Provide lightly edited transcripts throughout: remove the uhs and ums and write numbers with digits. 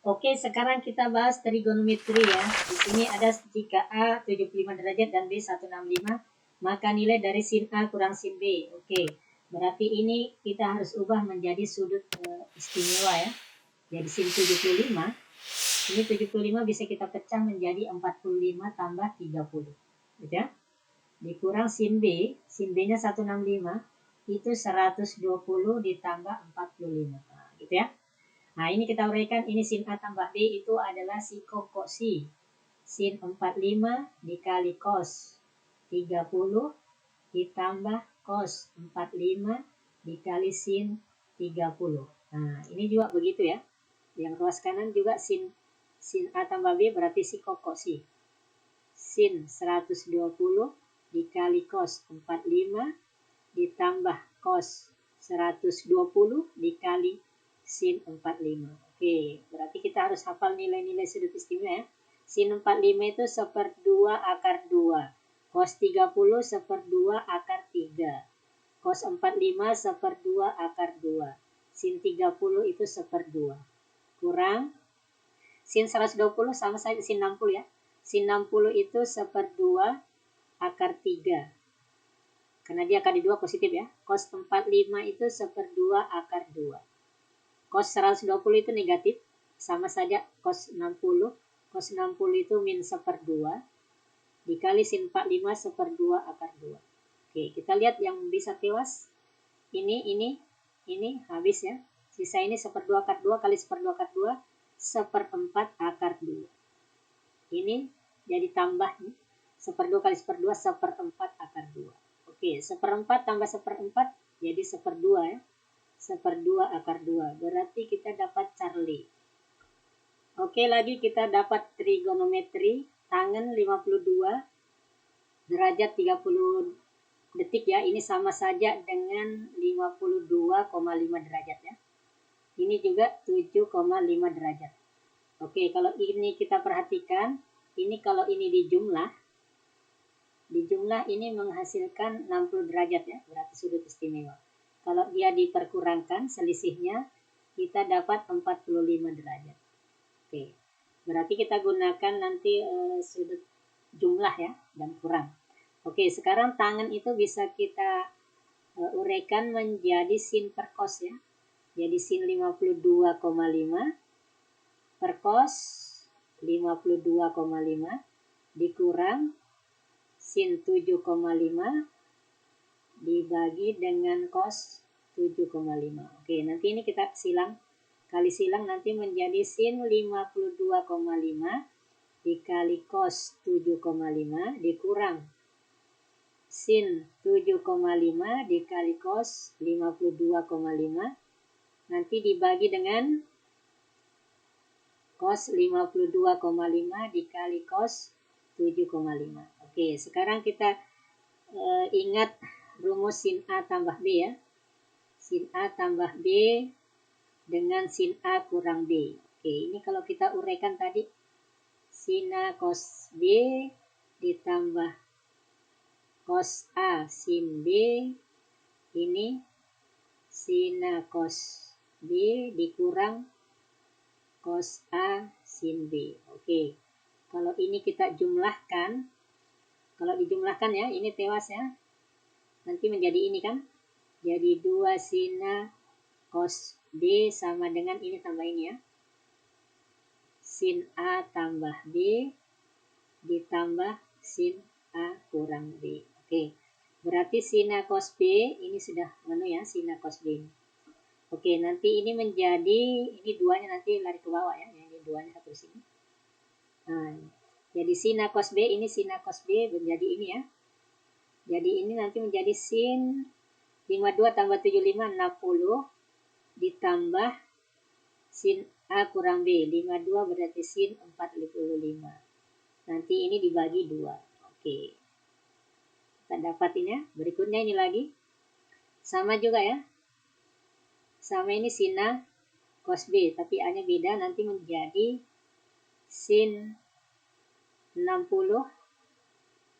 Oke, sekarang kita bahas trigonometri ya. Di sini ada jika A 75 derajat dan B 165, maka nilai dari sin A kurang sin B. Oke, berarti ini kita harus ubah menjadi sudut istimewa ya. Jadi sin 75, ini 75 bisa kita pecah menjadi 45 tambah 30. Gitu ya. Dikurang sin B-nya 165, itu 120 ditambah 45. Nah, gitu ya. Nah, ini kita uraikan, ini sin A tambah B itu adalah sikokosi. Sin 45 dikali cos 30 ditambah cos 45 dikali sin 30. Nah, ini juga begitu ya. Yang ruas kanan juga sin A tambah B berarti sikokosi. Sin 120 dikali cos 45 ditambah cos 120 dikali sin 45. Oke, berarti kita harus hafal nilai-nilai sudut istimewa ya. Sin 45 itu 1/2 akar 2. Cos 30 1/2 akar 3. Cos 45 1/2 akar 2. Sin 30 itu 1/2. Kurang sin 120 sama saja sin 60 ya. Sin 60 itu 1/2 akar 3. Karena dia akar di 2 positif ya. Cos 45 itu 1/2 akar 2. Cos 120 itu negatif, sama saja cos 60. Cos 60 itu min 1/2 dikali sin 45 1/2 akar 2. Oke, kita lihat yang bisa tewas. Ini habis ya. Sisa ini 1/2 akar 2 kali 1/2 akar 2, 1/4 akar 2. Ini jadi tambah nih. 1/2 kali 1/2, 1/4 akar 2. Oke, 1/4 tambah 1/4 jadi 1/2 ya. 1/2 akar 2. Berarti kita dapat Charlie. Oke, lagi kita dapat trigonometri. Tangen 52 derajat 30 detik ya. Ini sama saja dengan 52,5 derajat ya. Ini juga 7,5 derajat. Oke, kalau ini kita perhatikan, ini kalau ini dijumlah ini menghasilkan 60 derajat ya, berarti sudut istimewa. Kalau dia diperkurangkan selisihnya, kita dapat 45 derajat. Oke, berarti kita gunakan nanti sudut jumlah ya, dan kurang. Oke, sekarang tangan itu bisa kita uraikan menjadi sin per cos ya. Jadi sin 52,5 per cos 52,5 dikurang sin 7,5 dibagi dengan cos 7,5. Oke, nanti ini kita kali silang nanti menjadi sin 52,5 dikali cos 7,5 dikurang sin 7,5 dikali cos 52,5 nanti dibagi dengan cos 52,5 dikali cos 7,5. Oke, sekarang kita ingat rumus sin A tambah B ya. Sin A tambah B dengan sin A kurang B. Oke, ini kalau kita uraikan tadi, sin A cos B ditambah cos A sin B, ini sin A cos B dikurang cos A sin B. Oke, kalau ini kita jumlahkan, kalau dijumlahkan ya, ini tewas ya, nanti menjadi ini kan, jadi 2 sin A cos B sama dengan ini tambah ini ya, sin A tambah B ditambah sin A kurang B. Oke, berarti sin A cos B ini sudah ya, sin A cos B. Oke, nanti ini menjadi, ini duanya nanti lari ke bawah ya, ini duanya satu sini. Nah, jadi sin A cos B, ini sin A cos B menjadi ini ya. Jadi ini nanti menjadi sin 52 tambah 75, 60 ditambah sin A kurang B, 52 berarti sin 45. Nanti ini dibagi 2. Oke. Kita dapat ini ya. Berikutnya ini lagi. Sama juga ya. Sama ini sin A cos B, tapi A-nya beda, nanti menjadi sin 60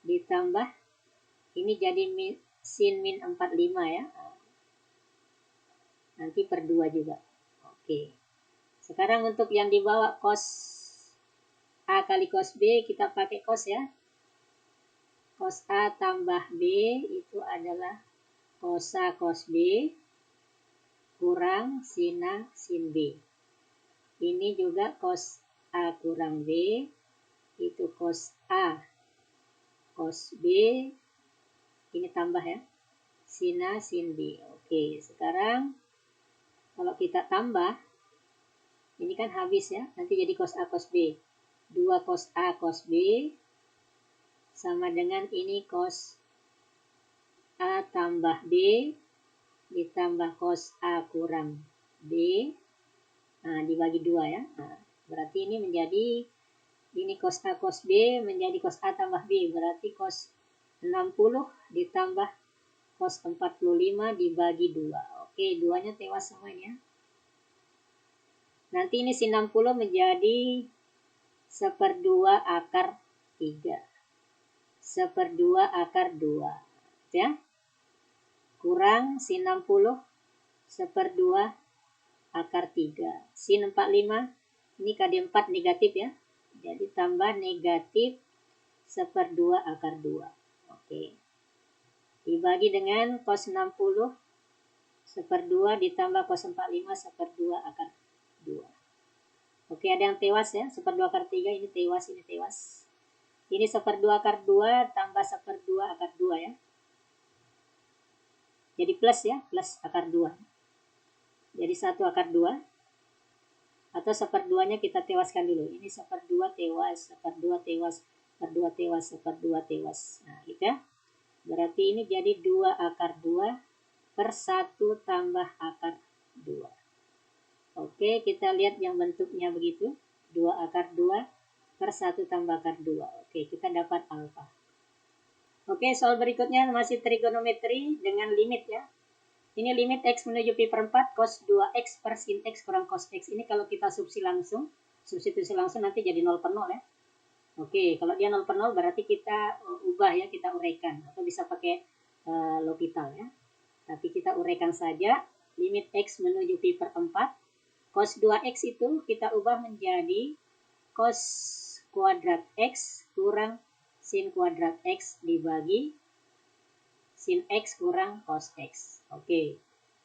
ditambah ini jadi sin min 45 ya. Nanti per 2 juga. Oke. Sekarang untuk yang di bawah cos A kali cos B, kita pakai cos ya. Cos A tambah B itu adalah cos A cos B kurang sin A sin B. Ini juga cos A kurang B, itu cos A cos B, ini tambah ya, sin A sin B. Oke, sekarang kalau kita tambah, ini kan habis ya, nanti jadi cos A cos B. 2 cos A cos B sama dengan ini cos A tambah B ditambah cos A kurang B. Nah, dibagi 2 ya. Nah, berarti ini menjadi, ini cos A cos B menjadi cos A tambah B. Berarti cos 60 ditambah cos 45 dibagi 2. Oke, 2-nya tewas semuanya. Nanti ini sin 60 menjadi 1/2 akar 3. 1/2 akar 2. Ya. Kurang sin 60 1/2 akar 3. Sin 45, ini KD4 negatif ya. Jadi tambah negatif 1/2 akar 2. Oke. Dibagi dengan cos 60 1/2 ditambah cos 45 1/2 akar 2. Oke, ada yang tewas ya. 1/2 akar 3 ini tewas, ini tewas. Ini 1/2 akar 2 tambah 1/2 akar 2 ya. Jadi plus ya, plus akar 2. Jadi 1 akar 2. Atau 1/2-nya kita tewaskan dulu. Ini 1/2 tewas, 1/2 tewas, 1/2 tewas, 1/2 tewas. Nah, gitu ya. Berarti ini jadi 2 akar 2 per 1 tambah akar 2. Oke, kita lihat yang bentuknya begitu. 2 akar 2 per 1 tambah akar 2. Oke, kita dapat alfa. Oke, soal berikutnya masih trigonometri dengan limit ya. Ini limit X menuju pi per 4 cos 2X per sin X kurang cos X. Ini kalau kita substitusi langsung nanti jadi 0 per 0 ya. Oke, kalau dia 0 per 0 berarti kita ubah ya, kita uraikan. Atau bisa pakai L'Hopital ya. Tapi kita uraikan saja. Limit X menuju pi per 4. Cos 2X itu kita ubah menjadi cos kuadrat X kurang sin kuadrat X dibagi sin X kurang cos X. Oke,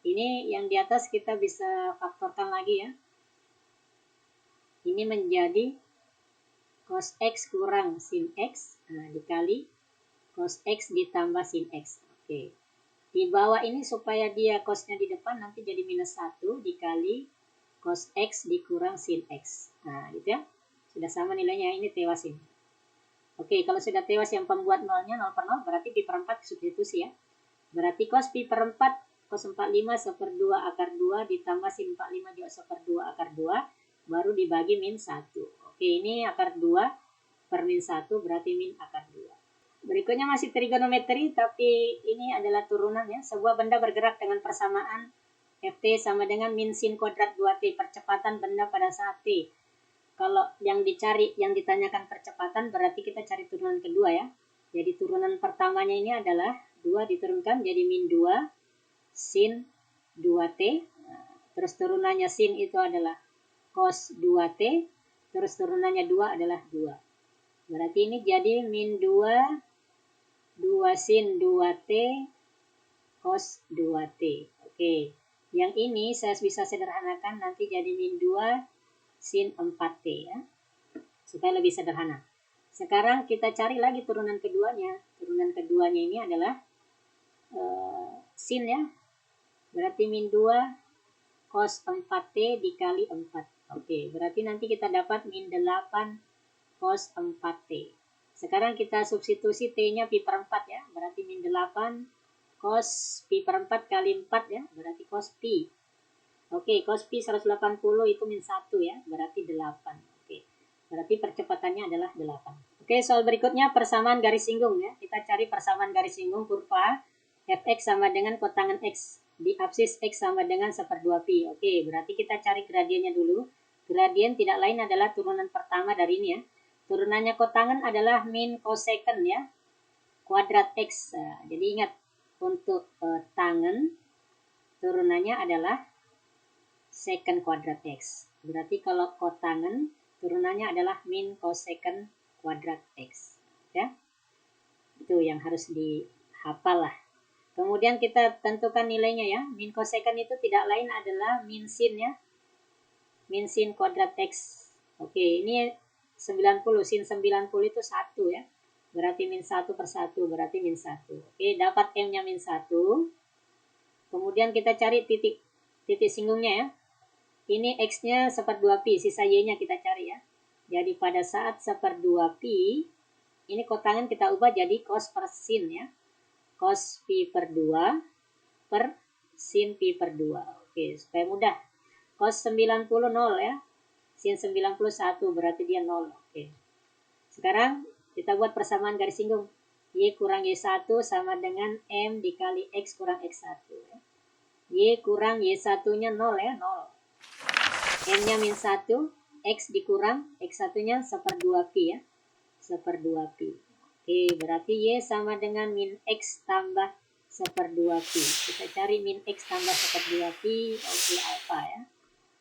ini yang di atas kita bisa faktorkan lagi ya. Ini menjadi cos X kurang sin X, nah, dikali cos X ditambah sin X. Oke, di bawah ini supaya dia cosnya di depan nanti jadi minus 1 dikali cos X dikurang sin X. Nah, gitu ya. Sudah sama nilainya, ini tewas ini. Oke, kalau sudah tewas yang pembuat nolnya 0 per 0 berarti pi per 4 substitusi ya. Berarti cos pi per 4 cos 45 1/2 akar 2 ditambah sin 45 juga 1/2 akar 2 baru dibagi min 1. Oke, ini akar 2 per min 1 berarti min akar 2. Berikutnya masih trigonometri tapi ini adalah turunan ya. Sebuah benda bergerak dengan persamaan Ft sama dengan min sin kuadrat 2T, percepatan benda pada saat T. Kalau yang dicari, yang ditanyakan percepatan berarti kita cari turunan kedua ya. Jadi turunan pertamanya ini adalah 2 diturunkan jadi min 2 sin 2T. Nah, terus turunannya sin itu adalah cos 2T. Terus turunannya 2 adalah 2. Berarti ini jadi min 2 sin 2T cos 2T. Oke, yang ini saya bisa sederhanakan nanti jadi min 2 sin 4T ya. Supaya lebih sederhana. Sekarang kita cari lagi turunan keduanya. Turunan keduanya ini adalah sin ya. Berarti min 2 cos 4T dikali 4. Oke, berarti nanti kita dapat min 8 cos 4T. Sekarang kita substitusi T-nya pi per 4 ya. Berarti min 8 cos pi per 4 kali 4 ya. Berarti cos pi. Oke, cos pi 180 itu min 1 ya. Berarti 8. Oke, berarti percepatannya adalah 8. Oke, soal berikutnya persamaan garis singgung ya. Kita cari persamaan garis singgung kurva fx sama dengan kotangan x di absis x sama dengan 1/2 pi. Oke, berarti kita cari gradiennya dulu. Gradien tidak lain adalah turunan pertama dari ini ya. Turunannya kotangan adalah min cosecant ya. Kuadrat x. Nah, jadi ingat untuk tangen turunannya adalah secant kuadrat x. Berarti kalau kotangen turunannya adalah min kosekant kuadrat X. Ya, itu yang harus dihafal lah. Kemudian kita tentukan nilainya ya. Min kosekant itu tidak lain adalah min sin ya. Min sin kuadrat X. Oke, ini 90. Sin 90 itu 1 ya. Berarti min 1 per 1. Berarti min 1. Oke, dapat M-nya min 1. Kemudian kita cari titik singgungnya ya. Ini X-nya 1/2 pi. Sisa Y-nya kita cari ya. Jadi pada saat 1/2 pi, ini kotangan kita ubah jadi cos per sin ya. Cos pi per 2 per sin pi per 2. Oke, supaya mudah. Cos 90 0 ya. Sin 91 berarti dia 0. Oke. Sekarang kita buat persamaan garis singgung. Y kurang Y1 sama dengan M dikali X kurang X1 ya. Y kurang Y1-nya 0 ya, 0. M-nya min 1, X dikurang X1-nya 1/2 pi ya. 1/2 pi. Oke, berarti Y sama dengan min X tambah 1/2 pi. Kita cari min X tambah 1/2 pi. Oke, alfa ya.